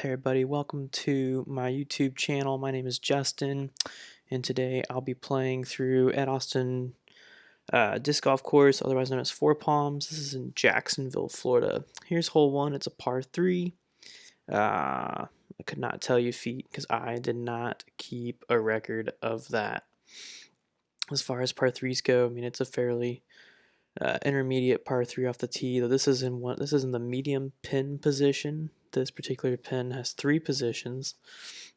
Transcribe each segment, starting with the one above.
Hey everybody, welcome to my YouTube channel. My name is Justin, and today I'll be playing through Ed Austin Disc Golf Course, otherwise known as Fore Palms. This is in Jacksonville, Florida. Here's hole one. It's a par 3. I could not tell you feet because I did not keep a record of that. As far as par 3s go, I mean it's a fairly intermediate par 3 off the tee. Though this is in the medium pin position. This particular pin has 3 positions.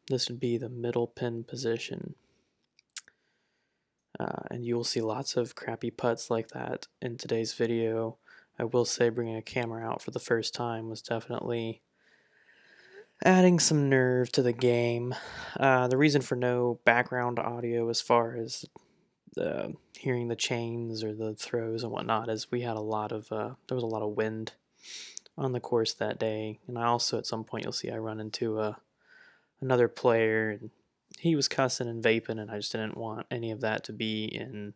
This would be the middle pin position. And you will see lots of crappy putts like that in today's video. I will say bringing a camera out for the first time was definitely adding some nerve to the game. The reason for no background audio as far as hearing the chains or the throws and whatnot is we had there was a lot of wind on the course that day, and I also at some point you'll see I run into another player, and he was cussing and vaping, and I just didn't want any of that to be in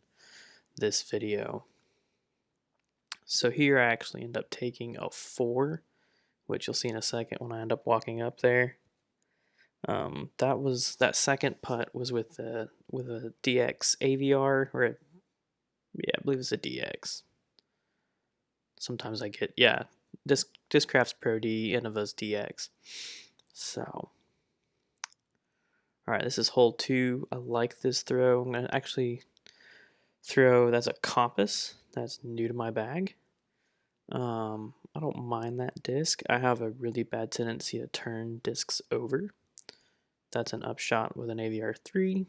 this video. So here I actually end up taking a 4, which you'll see in a second when I end up walking up there. That second putt was with a DX AVR, or I believe it's a DX. Sometimes I get Discraft's Pro D, Innova's DX. So, all right, this is hole 2. I like this throw. I'm gonna actually throw. That's a compass. That's new to my bag. I don't mind that disc. I have a really bad tendency to turn discs over. That's an upshot with an AVR 3.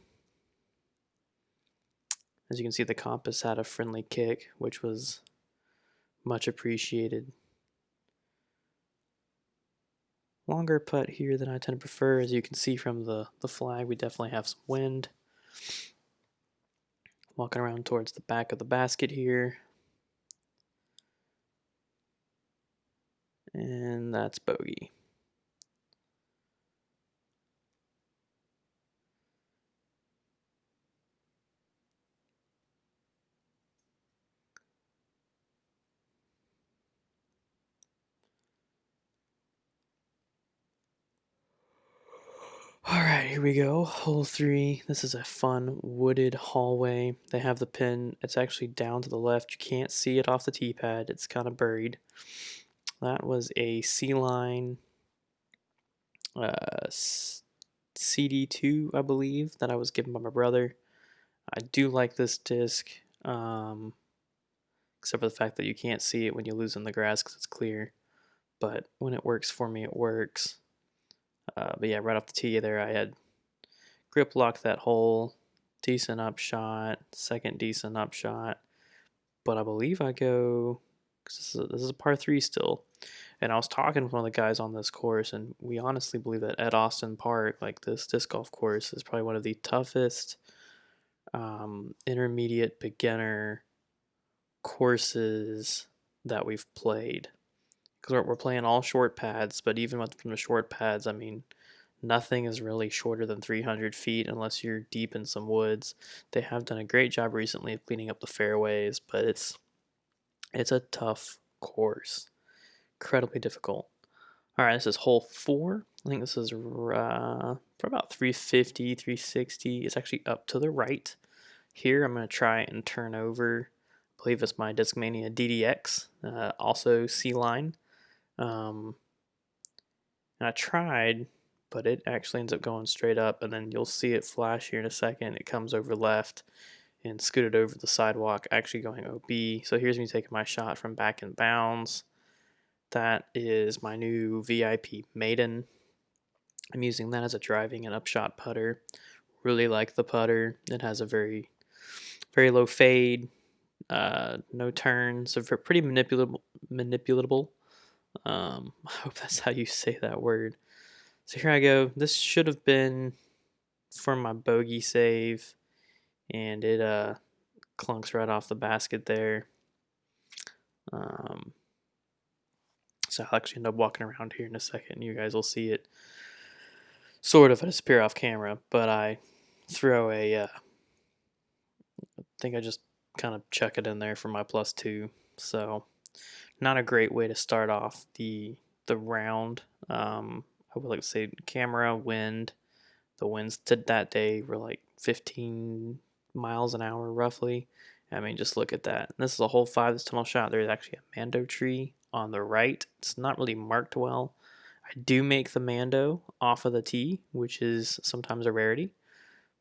As you can see, the compass had a friendly kick, which was much appreciated. Longer putt here than I tend to prefer. As you can see from the flag, we definitely have some wind. Walking around towards the back of the basket here. And that's bogey. Alright, here we go. Hole 3. This is a fun wooded hallway. They have the pin. It's actually down to the left. You can't see it off the tee pad. It's kind of buried. That was a C-Line CD2, I believe, that I was given by my brother. I do like this disc, except for the fact that you can't see it when you lose in the grass because it's clear. But when it works for me, it works. But yeah, right off the tee there, I had grip locked that hole, decent upshot, second decent upshot. But I believe I go, because this is a par 3 still. And I was talking with one of the guys on this course, and we honestly believe that Ed Austin Park, like this disc golf course, is probably one of the toughest intermediate beginner courses that we've played. Because we're playing all short pads, but even from the short pads, I mean, nothing is really shorter than 300 feet unless you're deep in some woods. They have done a great job recently of cleaning up the fairways, but it's a tough course. Incredibly difficult. All right, this is hole 4. I think this is for about 350, 360. It's actually up to the right. Here, I'm going to try and turn over. I believe it's my Discmania DDX, also C-Line. And I tried, but it actually ends up going straight up, and then you'll see it flash here in a second. It comes over left and scooted over the sidewalk, actually going OB. So here's me taking my shot from back in bounds. That is my new VIP Maiden. I'm using that as a driving and upshot putter. Really like the putter. It has a very, very low fade, no turns, so pretty manipulatable. I hope that's how you say that word. So here I go. This should have been for my bogey save, and it clunks right off the basket there. So I'll actually end up walking around here in a second. You guys will see it sort of disappear off camera, but I throw I think I just kind of chuck it in there for my +2. So not a great way to start off the round. I would like to say camera, wind. The winds to that day were like 15 miles an hour roughly. I mean, just look at that. This is a hole 5, this tunnel shot. There's actually a mando tree on the right. It's not really marked well. I do make the mando off of the tee, which is sometimes a rarity.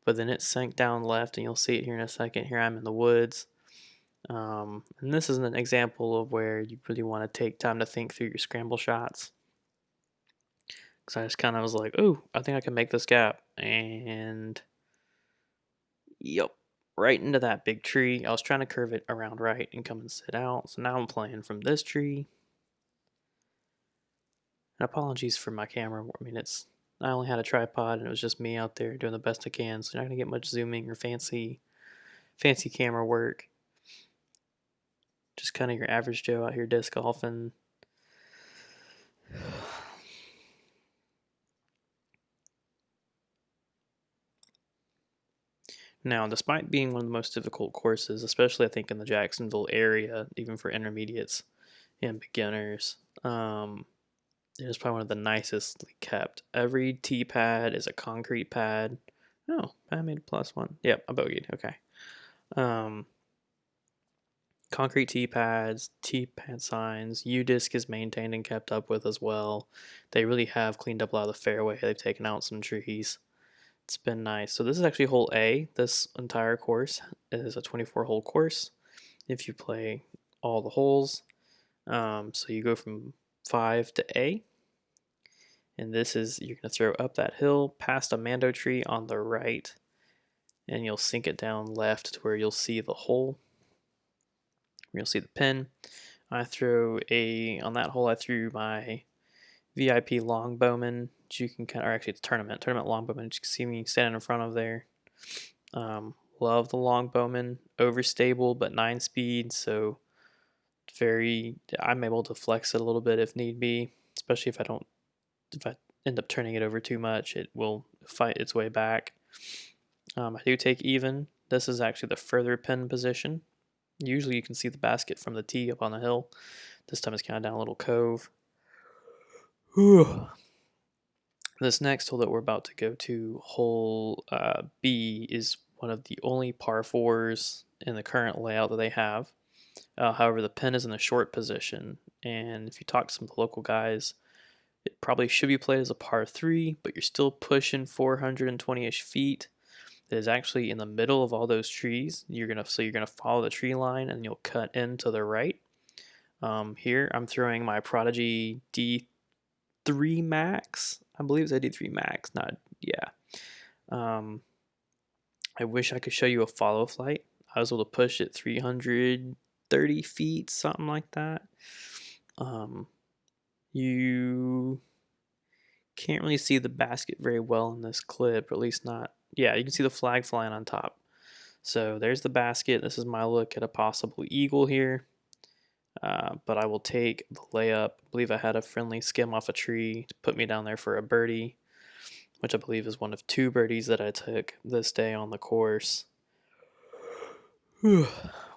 But then it sank down left, and you'll see it here in a second. Here I'm in the woods. And this is an example of where you really want to take time to think through your scramble shots. Because I just kind of was like, oh, I think I can make this gap. And yep, right into that big tree. I was trying to curve it around right and come and sit out. So now I'm playing from this tree. And apologies for my camera. I mean, I only had a tripod and it was just me out there doing the best I can. So you're not gonna get much zooming or fancy camera work. Just kind of your average Joe out here disc golfing. Now, despite being one of the most difficult courses, especially I think in the Jacksonville area, even for intermediates and beginners, it is probably one of the nicest kept. Every tee pad is a concrete pad. Oh, I made a +1. Yep, I bogeyed. Okay. Concrete tee pads, tee pad signs. U-disc is maintained and kept up with as well. They really have cleaned up a lot of the fairway. They've taken out some trees. It's been nice. So this is actually hole A. This entire course is a 24-hole course. If you play all the holes, so you go from 5 to A, and this is you're gonna throw up that hill past a mando tree on the right, and you'll sink it down left to where you'll see the hole. You'll see the pin. On that hole I threw my VIP longbowman, which you can or actually it's tournament longbowman. You can see me standing in front of there. Love the longbowman, overstable but 9-speed, so I'm able to flex it a little bit if need be, especially if I end up turning it over too much, it will fight its way back. I do take even. This is actually the further pin position. Usually you can see the basket from the tee up on the hill. This time it's kind of down a little cove. Whew. This next hole that we're about to go to, hole B, is one of the only par 4s in the current layout that they have. However, the pin is in the short position, and if you talk to some of the local guys, it probably should be played as a par 3, but you're still pushing 420-ish feet. It is actually in the middle of all those trees. You're gonna follow the tree line, and you'll cut in to the right. Here I'm throwing my Prodigy D3 Max. I believe it's a D3 Max. I wish I could show you a follow flight. I was able to push it 330 feet, something like that. You can't really see the basket very well in this clip, or at least not. Yeah, you can see the flag flying on top. So there's the basket. This is my look at a possible eagle here. But I will take the layup. I believe I had a friendly skim off a tree to put me down there for a birdie, which I believe is one of 2 birdies that I took this day on the course.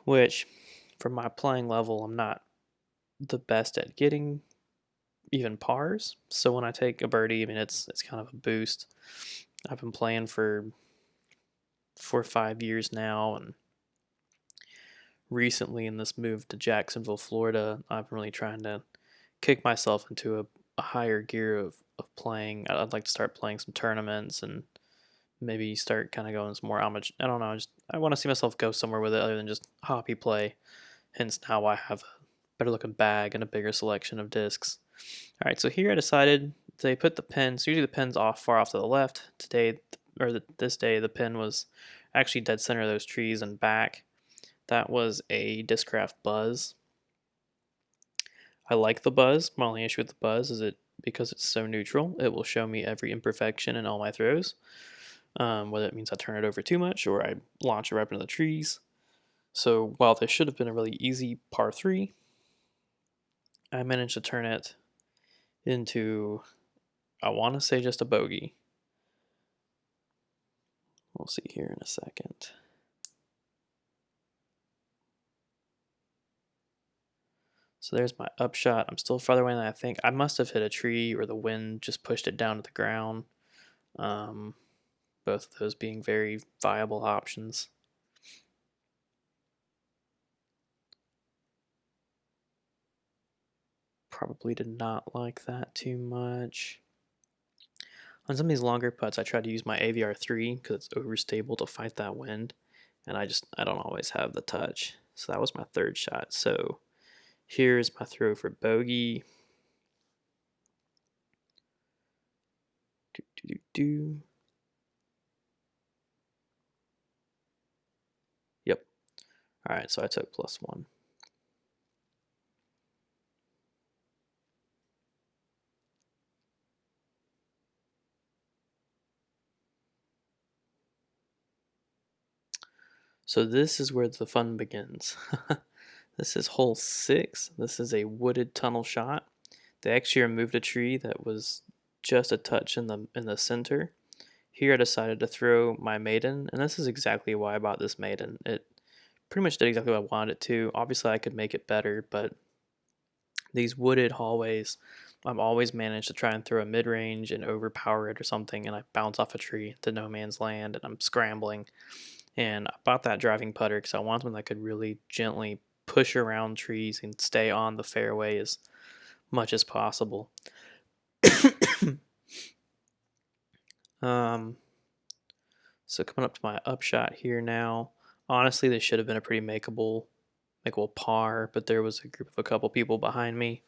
Which, for my playing level, I'm not the best at getting even pars. So when I take a birdie, I mean it's kind of a boost. I've been playing for 4 or 5 years now, and recently in this move to Jacksonville, Florida, I've been really trying to kick myself into a higher gear of playing. I'd like to start playing some tournaments and maybe start kind of going some more amateur. I don't know. I want to see myself go somewhere with it other than just hobby play. Hence now I have a better looking bag and a bigger selection of discs. All right, so here I decided they put the pins. Usually the pin's far off to the left. This day, the pin was actually dead center of those trees and back. That was a Discraft Buzz. I like the Buzz. My only issue with the Buzz is because it's so neutral, it will show me every imperfection in all my throws. Whether it means I turn it over too much or I launch it right into the trees. So while this should have been a really easy par 3, I managed to turn it into, I want to say, just a bogey. We'll see here in a second. So there's my upshot. I'm still farther away than I think. I must have hit a tree or the wind just pushed it down to the ground. Um, both of those being very viable options. Probably did not like that too much. On some of these longer putts, I try to use my AVR3 because it's overstable to fight that wind, and I don't always have the touch. So that was my third shot. So here's my throw for bogey. Do, do, do, do. Yep. All right, so I took +1. So this is where the fun begins. This is hole 6. This is a wooded tunnel shot. They actually removed a tree that was just a touch in the center. Here I decided to throw my maiden, and this is exactly why I bought this maiden. It pretty much did exactly what I wanted it to. Obviously I could make it better, but these wooded hallways, I've always managed to try and throw a mid-range and overpower it or something, and I bounce off a tree to no man's land, and I'm scrambling. And I bought that driving putter because I wanted one that could really gently push around trees and stay on the fairway as much as possible. um, so coming up to my upshot here now. Honestly, this should have been a pretty makeable par, but there was a group of a couple people behind me.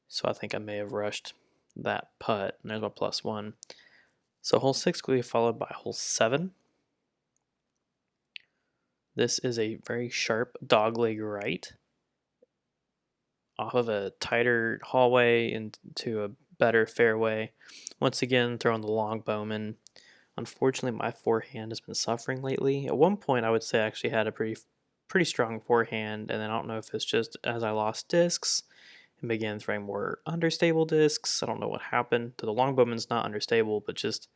So I think I may have rushed that putt, and there's my +1. So hole 6 will be followed by hole 7. This is a very sharp dogleg right off of a tighter hallway into a better fairway. Once again, throwing the long bowman. Unfortunately, my forehand has been suffering lately. At one point, I would say I actually had a pretty strong forehand, and then I don't know if it's just as I lost discs and began throwing more understable discs. I don't know what happened. The long bowman's not understable, but just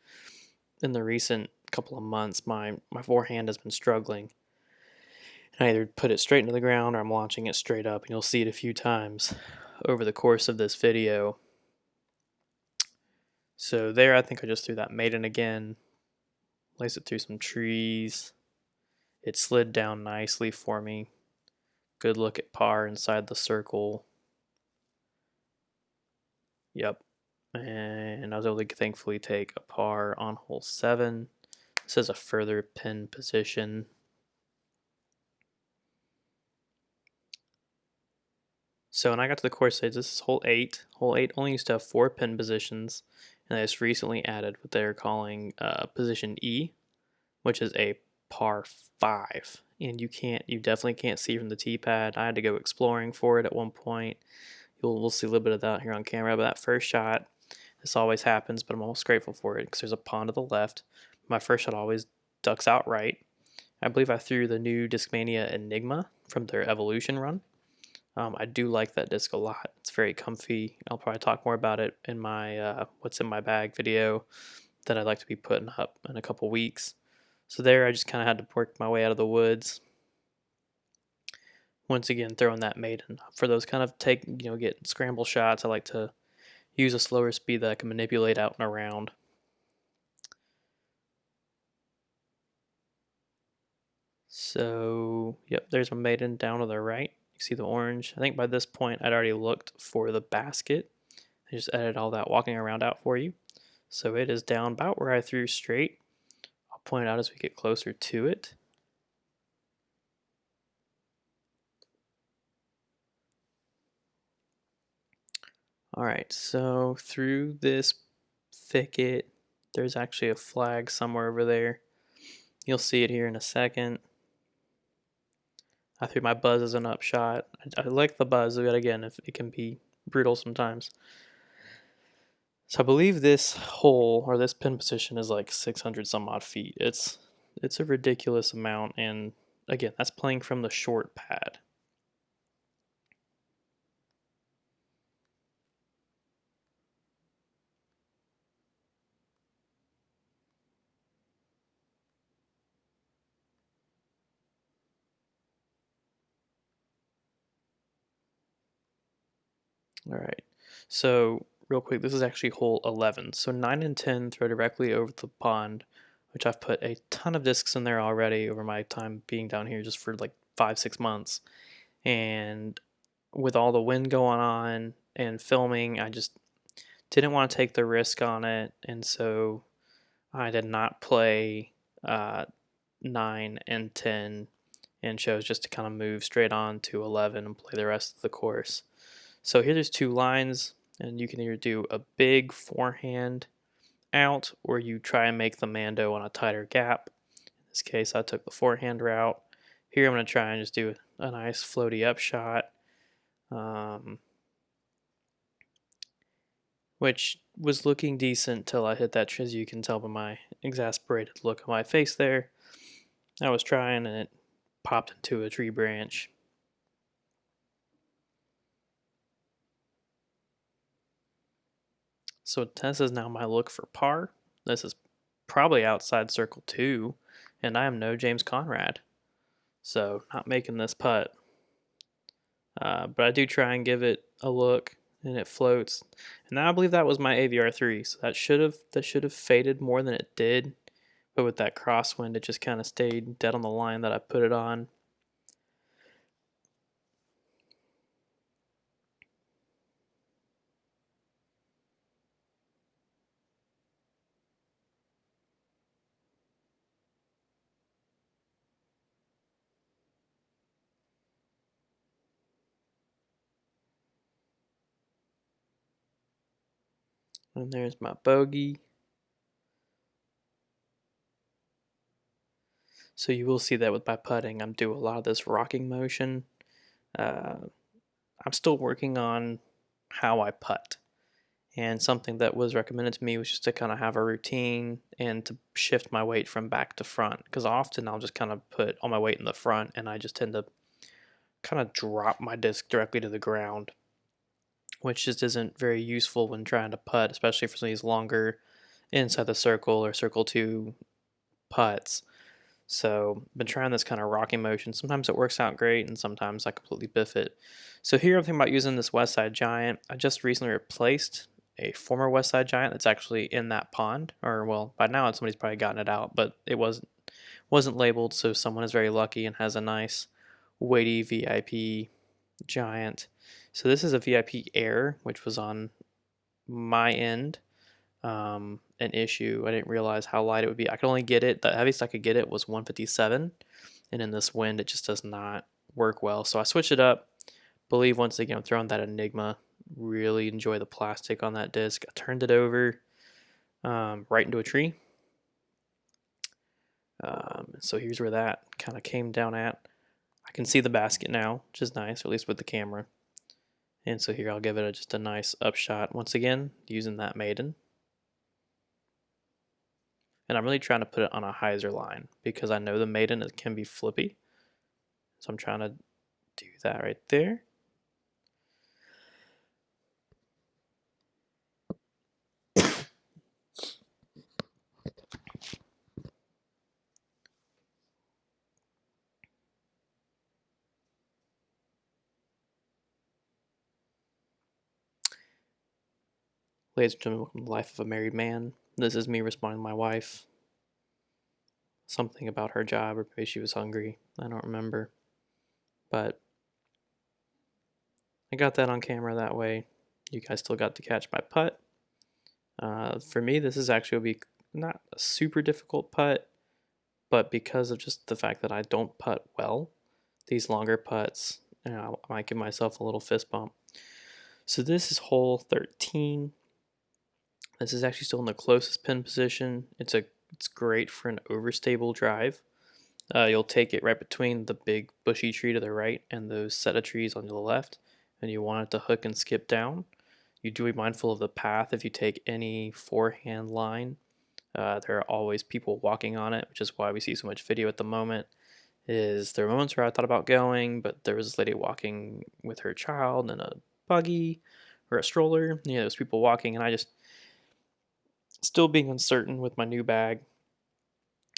in the recent couple of months, my forehand has been struggling. I either put it straight into the ground or I'm launching it straight up, and you'll see it a few times over the course of this video. So there, I think I just threw that maiden again, placed it through some trees. It slid down nicely for me. Good look at par inside the circle. Yep. And I was able to thankfully take a par on hole 7. This is a further pin position. So when I got to the course stage, this is hole 8. Hole 8 only used to have 4 pin positions, and they just recently added what they're calling position E, which is a par 5. And you definitely can't see from the tee pad. I had to go exploring for it at one point. We'll see a little bit of that here on camera, but that first shot, this always happens, but I'm almost grateful for it because there's a pond to the left. My first shot always ducks out right. I believe I threw the new Discmania Enigma from their Evolution run. I do like that disc a lot. It's very comfy. I'll probably talk more about it in my what's in my bag video that I'd like to be putting up in a couple weeks. So there I just kind of had to work my way out of the woods. Once again, throwing that maiden. For those kind of get scramble shots, I like to use a slower speed that I can manipulate out and around. So, yep, there's my maiden down to the right. You see the orange. I think by this point I'd already looked for the basket. I just edited all that walking around out for you. So it is down about where I threw straight. I'll point it out as we get closer to it. All right, so through this thicket, there's actually a flag somewhere over there. You'll see it here in a second. I threw my buzz as an upshot. I like the buzz, but again, if it can be brutal sometimes. So I believe this hole or this pin position is like 600 some odd feet. It's a ridiculous amount, and again, that's playing from the short pad. All right. So, real quick, this is actually hole 11. So, 9 and 10 throw directly over the pond, which I've put a ton of discs in there already over my time being down here just for like 5, 6 months. And with all the wind going on and filming, I just didn't want to take the risk on it. And so I did not play 9 and 10 and chose just to kind of move straight on to 11 and play the rest of the course. So here there's two lines, and you can either do a big forehand out or you try and make the Mando on a tighter gap. In this case, I took the forehand route. Here I'm going to try and just do a nice floaty up shot, which was looking decent till I hit that, as you can tell by my exasperated look on my face there. I was trying and it popped into a tree branch. So this is now my look for par. This is probably outside circle 2, and I am no James Conrad. So not making this putt. But I do try and give it a look, and it floats. And I believe that was my AVR3, so that should have faded more than it did. But with that crosswind, it just kind of stayed dead on the line that I put it on. And there's my bogey. So you will see that with my putting, I'm doing a lot of this rocking motion. Uh, I'm still working on how I putt. And something that was recommended to me was just to kind of have a routine and to shift my weight from back to front. Because often I'll just kind of put all my weight in the front and I just tend to kind of drop my disc directly to the ground, which just isn't very useful when trying to putt, especially for some of these longer inside the circle or circle 2 putts. So been trying this kind of rocking motion. Sometimes it works out great and sometimes I completely biff it. So here I'm thinking about using this West Side Giant. I just recently replaced a former West Side Giant that's actually in that pond. Or well, by now somebody's probably gotten it out, but it wasn't labeled, so someone is very lucky and has a nice weighty VIP Giant. So this is a VIP Air, which was on my end an issue. I didn't realize how light it would be. I could only get it, the heaviest I could get it was 157, and in this wind, it just does not work well. So I switched it up. Believe once again, I'm throwing that Enigma. Really enjoy the plastic on that disc. I turned it over right into a tree. So here's where that kind of came down at. I can see the basket now, which is nice, or at least with the camera. And so here I'll give it just a nice upshot once again using that maiden. And I'm really trying to put it on a hyzer line because I know the maiden can be flippy. So I'm trying to do that right there. Ladies and gentlemen, welcome to the life of a married man. This is me responding to my wife. Something about her job, or maybe she was hungry. I don't remember. But I got that on camera that way. You guys still got to catch my putt. For me, this is actually will be not a super difficult putt, but because of just the fact that I don't putt well, these longer putts, I might give myself a little fist bump. So this is hole 13. This is actually still in the closest pin position. It's great for an overstable drive. You'll take it right between the big bushy tree to the right and those set of trees on the left, and you want it to hook and skip down. You do be mindful of the path if you take any forehand line. There are always people walking on it, which is why we see so much video at the moment. There are moments where I thought about going, but there was this lady walking with her child in a buggy or a stroller. There's people walking, and I just still being uncertain with my new bag.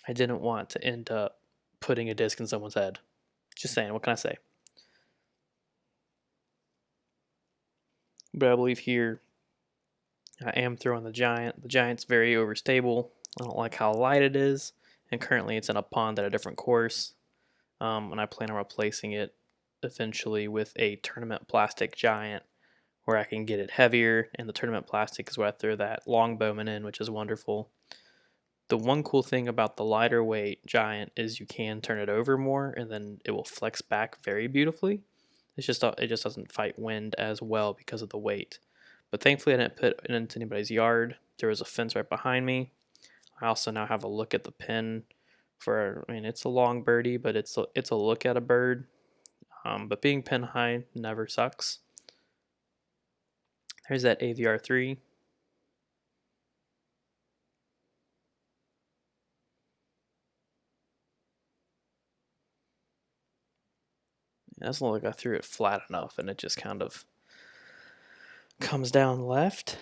I didn't want to end up putting a disc in someone's head. Just saying, what can I say? But I believe here I am throwing the Giant. The Giant's very overstable. I don't like how light it is, and currently it's in a pond at a different course. And I plan on replacing it eventually with a tournament plastic Giant where I can get it heavier, and the tournament plastic is where I throw that longbowman in, which is wonderful. The one cool thing about the lighter weight Giant is you can turn it over more, and then it will flex back very beautifully. It just doesn't fight wind as well because of the weight. But thankfully, I didn't put it into anybody's yard. There was a fence right behind me. I also now have a look at the pin for. I mean, it's a long birdie, but it's a look at a bird. But being pin high never sucks. There's that AVR3. It doesn't look like I threw it flat enough, and it just kind of comes down left.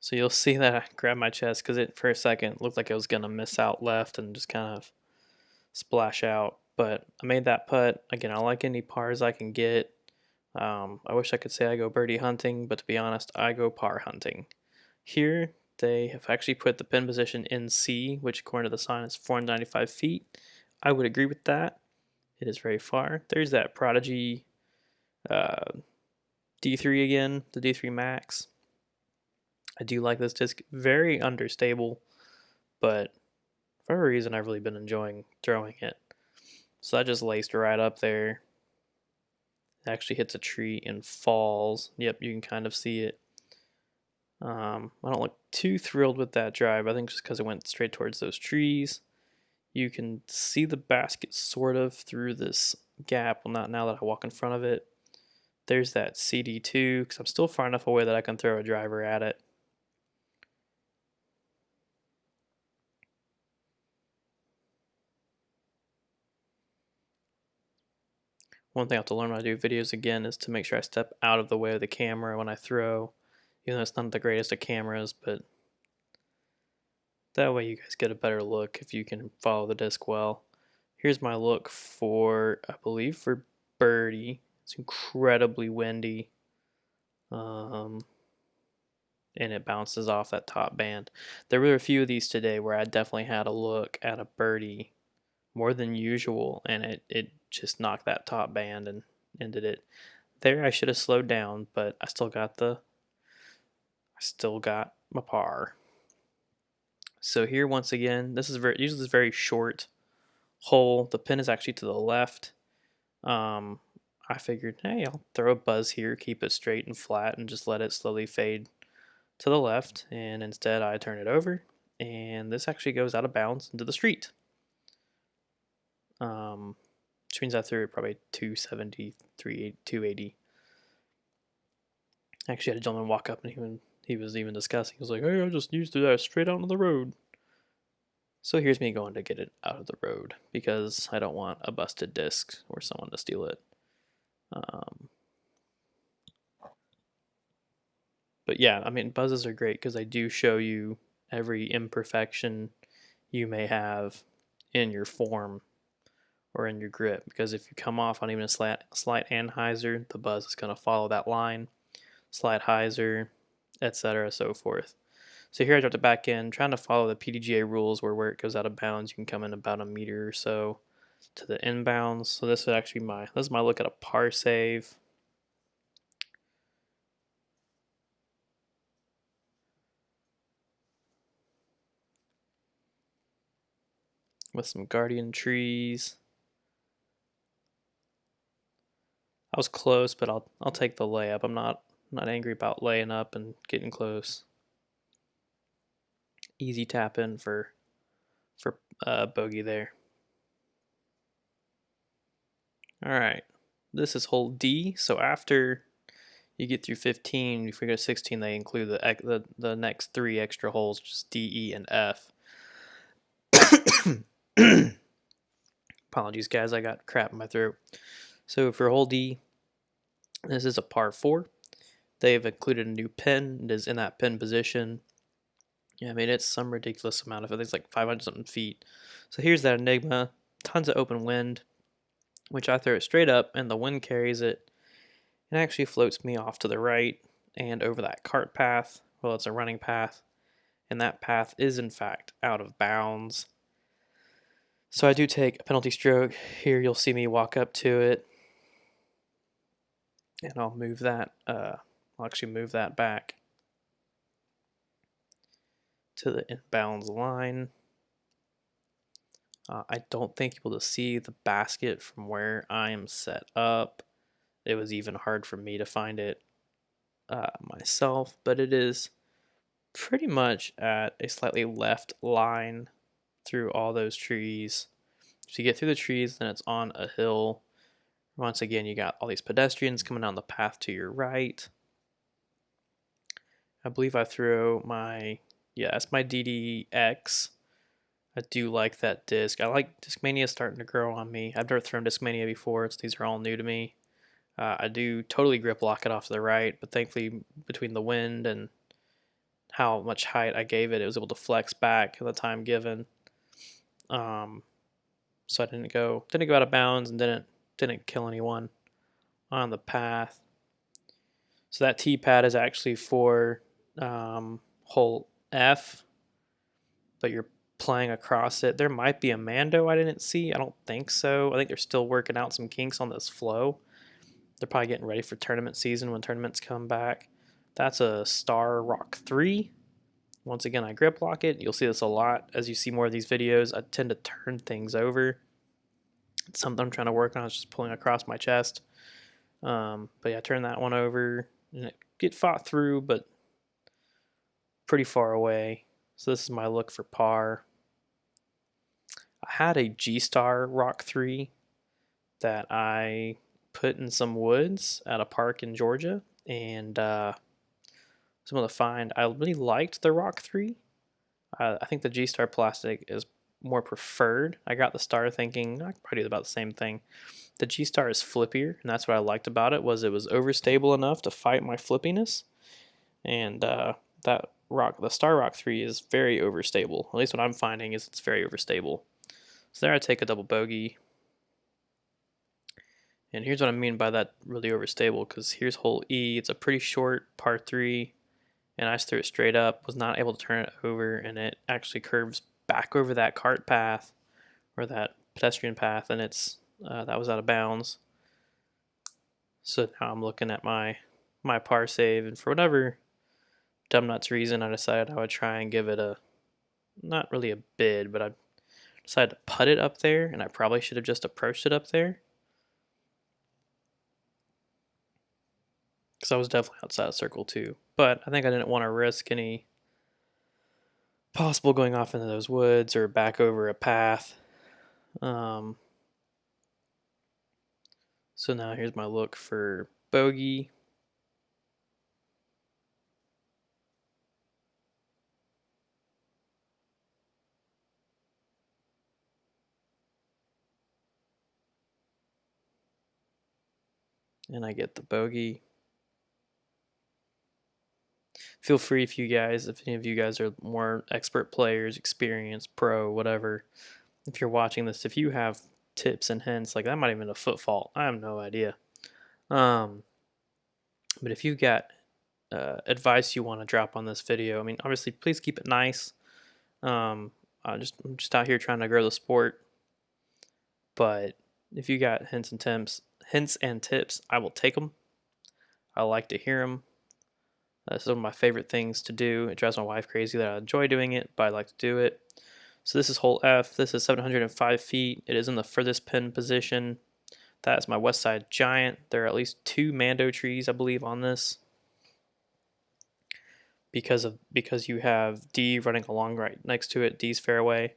So you'll see that I grabbed my chest because it for a second looked like it was gonna miss out left and just kind of splash out. But I made that putt. Again, I like any pars I can get. I wish I could say I go birdie hunting, but to be honest, I go par hunting. Here, they have actually put the pin position in C, which according to the sign is 495 feet. I would agree with that. It is very far. There's that Prodigy uh, D3 again, the D3 Max. I do like this disc. Very understable, but for whatever reason, I've really been enjoying throwing it. So that just laced right up there. It actually hits a tree and falls. Yep, you can kind of see it. I don't look too thrilled with that drive. I think just because it went straight towards those trees. You can see the basket sort of through this gap. Well, not now that I walk in front of it. There's that CD2 because I'm still far enough away that I can throw a driver at it. One thing I have to learn when I do videos again is to make sure I step out of the way of the camera when I throw. Even though it's not the greatest of cameras, but that way you guys get a better look if you can follow the disc well. Here's my look for, I believe, for birdie. It's incredibly windy. And it bounces off that top band. There were a few of these today where I definitely had a look at a birdie more than usual, and it just knocked that top band and ended it. There I should have slowed down, but I still got my par. So here once again, this is usually this very short hole. The pin is actually to the left. I figured, hey, I'll throw a buzz here, keep it straight and flat, and just let it slowly fade to the left. And instead, I turn it over, and this actually goes out of bounds into the street. Which means I threw it probably 270, 280. Actually, I had a gentleman walk up, and he was even discussing. He was like, "Hey, I just used that straight out on the road." So here's me going to get it out of the road because I don't want a busted disc or someone to steal it. But yeah, I mean, buzzes are great because they do show you every imperfection you may have in your form or in your grip. Because if you come off on even a slight anhyzer, the buzz is going to follow that line, slight hyzer, etc., so forth. So here I dropped it back in, trying to follow the PDGA rules where it goes out of bounds, you can come in about a meter or so to the inbounds. So this would actually be this is my look at a par save. With some guardian trees. I was close, but I'll take the layup. I'm not angry about laying up and getting close. Easy tap in for bogey there. All right, this is hole D. So after you get through 15, if we go to 16, they include the next 3 extra holes, just D, E, and F. Apologies, guys. I got crap in my throat. So for hole D, this is a par 4. They've included a new pin. It is in that pin position. Yeah, I mean, it's some ridiculous amount of it. It's like 500 something feet. So here's that Enigma. Tons of open wind, which I throw it straight up and the wind carries it. It actually floats me off to the right and over that cart path. Well, it's a running path, and that path is in fact out of bounds. So I do take a penalty stroke. Here you'll see me walk up to it, and I'll move that. I'll actually move that back to the inbounds line. I don't think you'll be able to see the basket from where I am set up. It was even hard for me to find it myself, but it is pretty much at a slightly left line through all those trees. So you get through the trees, then it's on a hill. Once again, you got all these pedestrians coming down the path to your right. I believe I threw my, yeah, that's my DDX. I do like that disc. I like Discmania starting to grow on me. I've never thrown Discmania before, so these are all new to me. I do totally grip lock it off to the right, but thankfully between the wind and how much height I gave it, it was able to flex back at the time given. So I didn't go out of bounds and didn't kill anyone on the path. So that T pad is actually for hole F, but you're playing across it. There might be a Mando I didn't see. I don't think so. I think they're still working out some kinks on this flow. They're probably getting ready for tournament season when tournaments come back. That's a Star Rock 3. Once again, I grip lock it. You'll see this a lot as you see more of these videos. I tend to turn things over. It's something I'm trying to work on. It's just pulling across my chest. But yeah, turn that one over and it get fought through, but pretty far away. So this is my look for par. I had a G-Star Rock 3 that I put in some woods at a park in Georgia, and was able to find. I really liked the Rock 3. I think the G-Star plastic is more preferred. I got the Star thinking I could probably do about the same thing. The G-Star is flippier, and that's what I liked about it. Was it was overstable enough to fight my flippiness, and the Star Rock 3 is very overstable. At least what I'm finding is it's very overstable. So there I take a double bogey. And here's what I mean by that really overstable, because here's hole E. It's a pretty short par 3, and I just threw it straight up, was not able to turn it over, and it actually curves back over that cart path, or that pedestrian path, and it's that was out of bounds. So now I'm looking at my par save, and for whatever dumb nuts reason, I decided I would try and give it a, not really a bid, but I decided to put it up there, and I probably should have just approached it up there, because I was definitely outside of circle 2. But I think I didn't want to risk any possible going off into those woods or back over a path. So now here's my look for bogey. And I get the bogey. Feel free if any of you guys are more expert players, experienced, pro, whatever, if you're watching this, if you have tips and hints, like that might even be a foot fault. I have no idea. But if you got advice you want to drop on this video, I mean, obviously, please keep it nice. I'm just out here trying to grow the sport. But if you got hints and tips, I will take them. I like to hear them. That's one of my favorite things to do. It drives my wife crazy that I enjoy doing it, but I like to do it. So this is hole F. This is 705 feet. It is in the furthest pin position. That is my West Side Giant. There are at least 2 Mando trees, I believe, on this. Because you have D running along right next to it, D's fairway.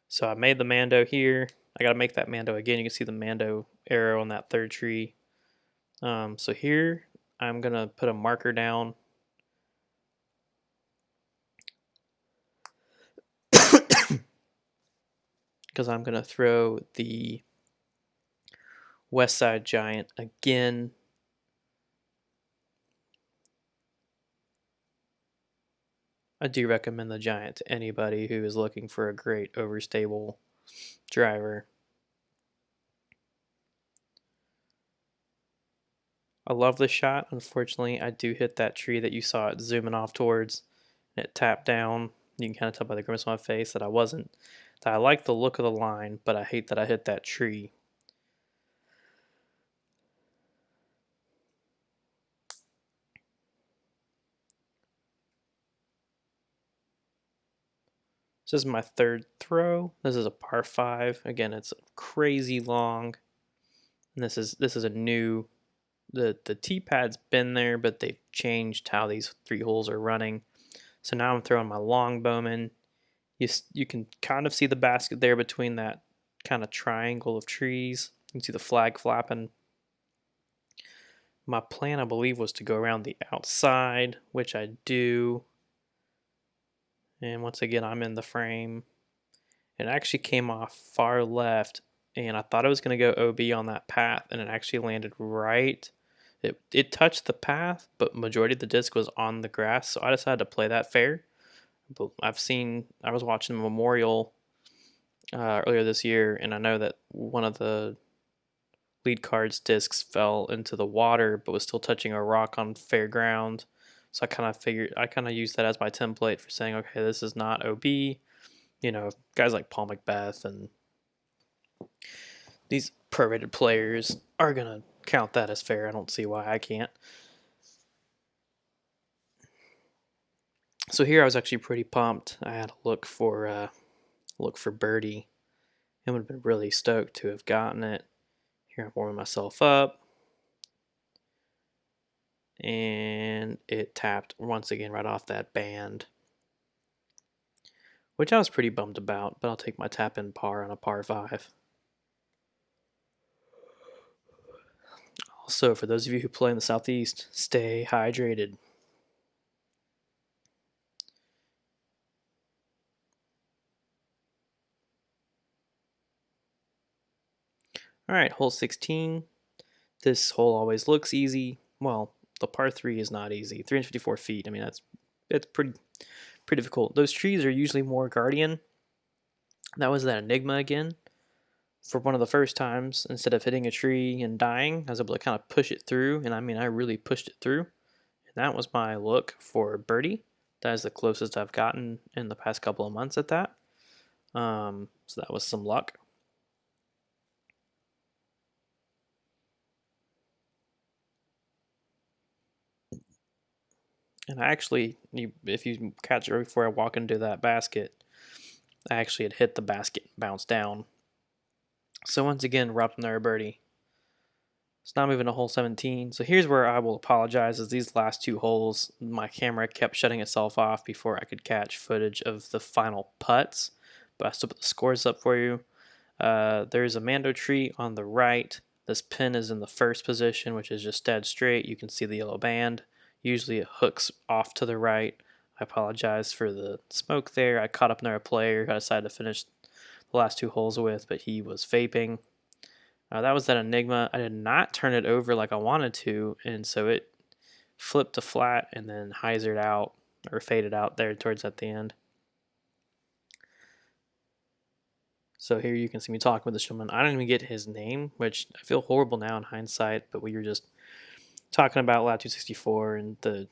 So I made the Mando here. I got to make that Mando again. You can see the Mando arrow on that third tree. So here I'm going to put a marker down. Because I'm going to throw the West Side Giant again. I do recommend the Giant to anybody who is looking for a great overstable driver. I love this shot. Unfortunately, I do hit that tree that you saw it zooming off towards, and it tapped down. You can kind of tell by the grimace on my face that I like the look of the line, but I hate that I hit that tree. This is my third throw. This is a par 5. Again, it's crazy long. And this is a new, the tee pad's been there, but they've changed how these 3 holes are running. So now I'm throwing my long bowman. You can kind of see the basket there between that kind of triangle of trees. You can see the flag flapping. My plan, I believe, was to go around the outside, which I do. And once again, I'm in the frame. It actually came off far left, and I thought it was going to go OB on that path, and it actually landed right. It touched the path, but majority of the disc was on the grass, so I decided to play that fair. But I was watching the Memorial earlier this year, and I know that one of the lead card's discs fell into the water, but was still touching a rock on fair ground. So I kind of used that as my template for saying, okay, this is not OB. You know, guys like Paul Macbeth and these prorated players are going to count that as fair. I don't see why I can't. So here I was actually pretty pumped. I had to look for birdie. I would have been really stoked to have gotten it. Here I'm warming myself up. And it tapped once again right off that band, which I was pretty bummed about, but I'll take my tap in par on a par 5. Also, for those of you who play in the Southeast, stay hydrated. All right, hole 16. This hole always looks easy. Well, the par 3 is not easy. 354 feet. I mean, it's pretty difficult. Those trees are usually more guardian. That was that Enigma again. For one of the first times, instead of hitting a tree and dying, I was able to kind of push it through, and I mean, I really pushed it through. And that was my look for birdie. That is the closest I've gotten in the past couple of months at that. So that was some luck. And I actually, if you catch it right before I walk into that basket, I actually had hit the basket and bounced down. So once again, robbed another birdie. So now moving to hole 17. So here's where I will apologize, as these last 2 holes, my camera kept shutting itself off before I could catch footage of the final putts. But I still put the scores up for you. There's a Mando tree on the right. This pin is in the first position, which is just dead straight. You can see the yellow band. Usually it hooks off to the right. I apologize for the smoke there. I caught up another player who I decided to finish the last 2 holes with, but he was vaping. That was that Enigma. I did not turn it over like I wanted to, and so it flipped to flat and then hyzered out, or faded out there towards at the end. So here you can see me talking with the showman. I don't even get his name, which I feel horrible now in hindsight, but we were just talking about Latitude 64 and the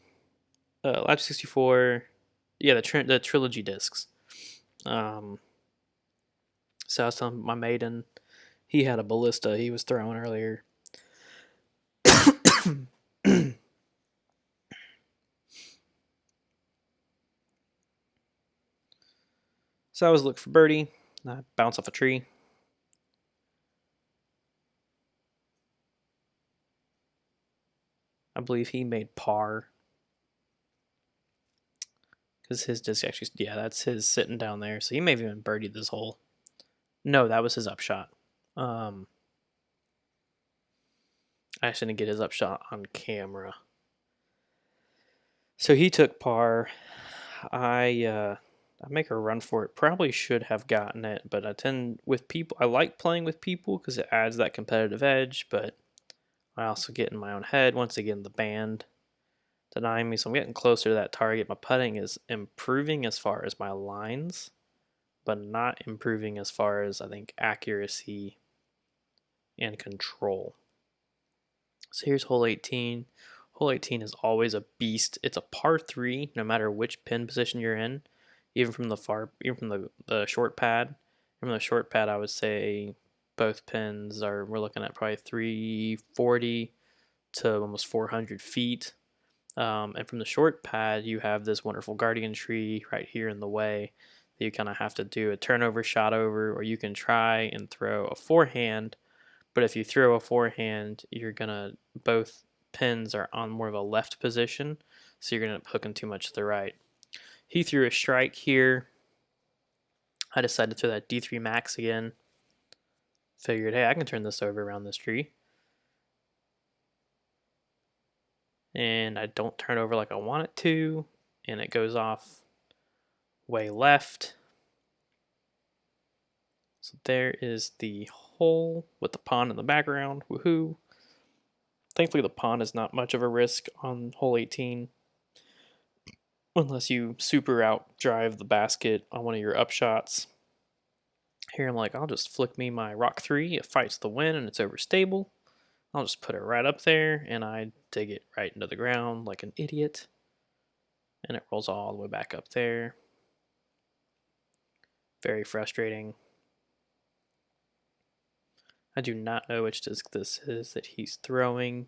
Latitude 64, yeah, the trilogy discs. So I was telling my maiden, he had a ballista he was throwing earlier. So I was looking for birdie. I bounced off a tree. I believe he made par. Because his disc actually, yeah, that's his sitting down there. So he may have even birdied this hole. No, that was his upshot. I actually didn't get his upshot on camera. So he took par. I make a run for it. Probably should have gotten it, but I like playing with people because it adds that competitive edge, but I also get in my own head. Once again, the band denying me. So I'm getting closer to that target. My putting is improving as far as my lines, but not improving as far as, I think, accuracy and control. So here's hole 18. Hole 18 is always a beast. It's a par 3 no matter which pin position you're in, even from the short pad. From the short pad, I would say both pins we're looking at probably 340 to almost 400 feet. And from the short pad, you have this wonderful guardian tree right here in the way that you kind of have to do a turnover shot over, or you can try and throw a forehand. But if you throw a forehand, both pins are on more of a left position, so you're gonna end up hooking too much to the right. He threw a strike here. I decided to throw that D3 max again. Figured, hey, I can turn this over around this tree. And I don't turn over like I want it to, and it goes off way left. So there is the hole with the pond in the background. Woohoo! Thankfully, the pond is not much of a risk on hole 18, unless you super out drive the basket on one of your upshots. Here I'm like, I'll just flick me my rock 3. It fights the wind and it's overstable. I'll just put it right up there, and I dig it right into the ground like an idiot. And it rolls all the way back up there. Very frustrating. I do not know which disc this is that he's throwing.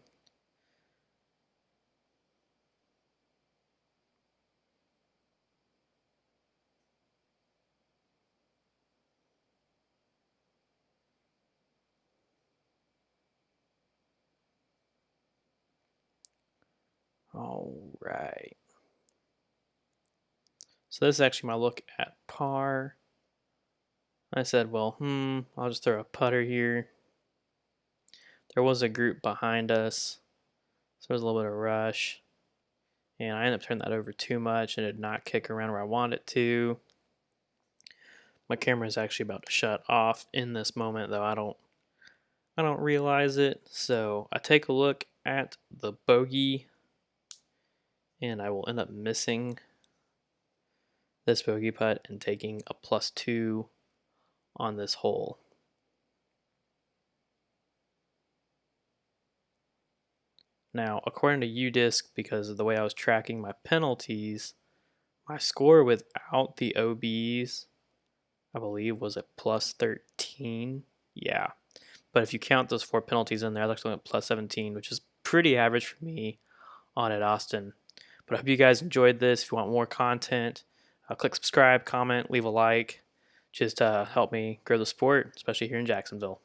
All right. So this is actually my look at par. I said, well, I'll just throw a putter here. There was a group behind us, so there was a little bit of rush. And I ended up turning that over too much, and it did not kick around where I wanted it to. My camera is actually about to shut off in this moment, though I don't realize it. So I take a look at the bogey, and I will end up missing this bogey putt and taking a +2 on this hole. Now, according to UDisc, because of the way I was tracking my penalties, my score without the OBs, I believe, was a +13. Yeah. But if you count those 4 penalties in there, I was actually at +17, which is pretty average for me on at Austin. But I hope you guys enjoyed this. If you want more content, click subscribe, comment, leave a like. Just help me grow the sport, especially here in Jacksonville.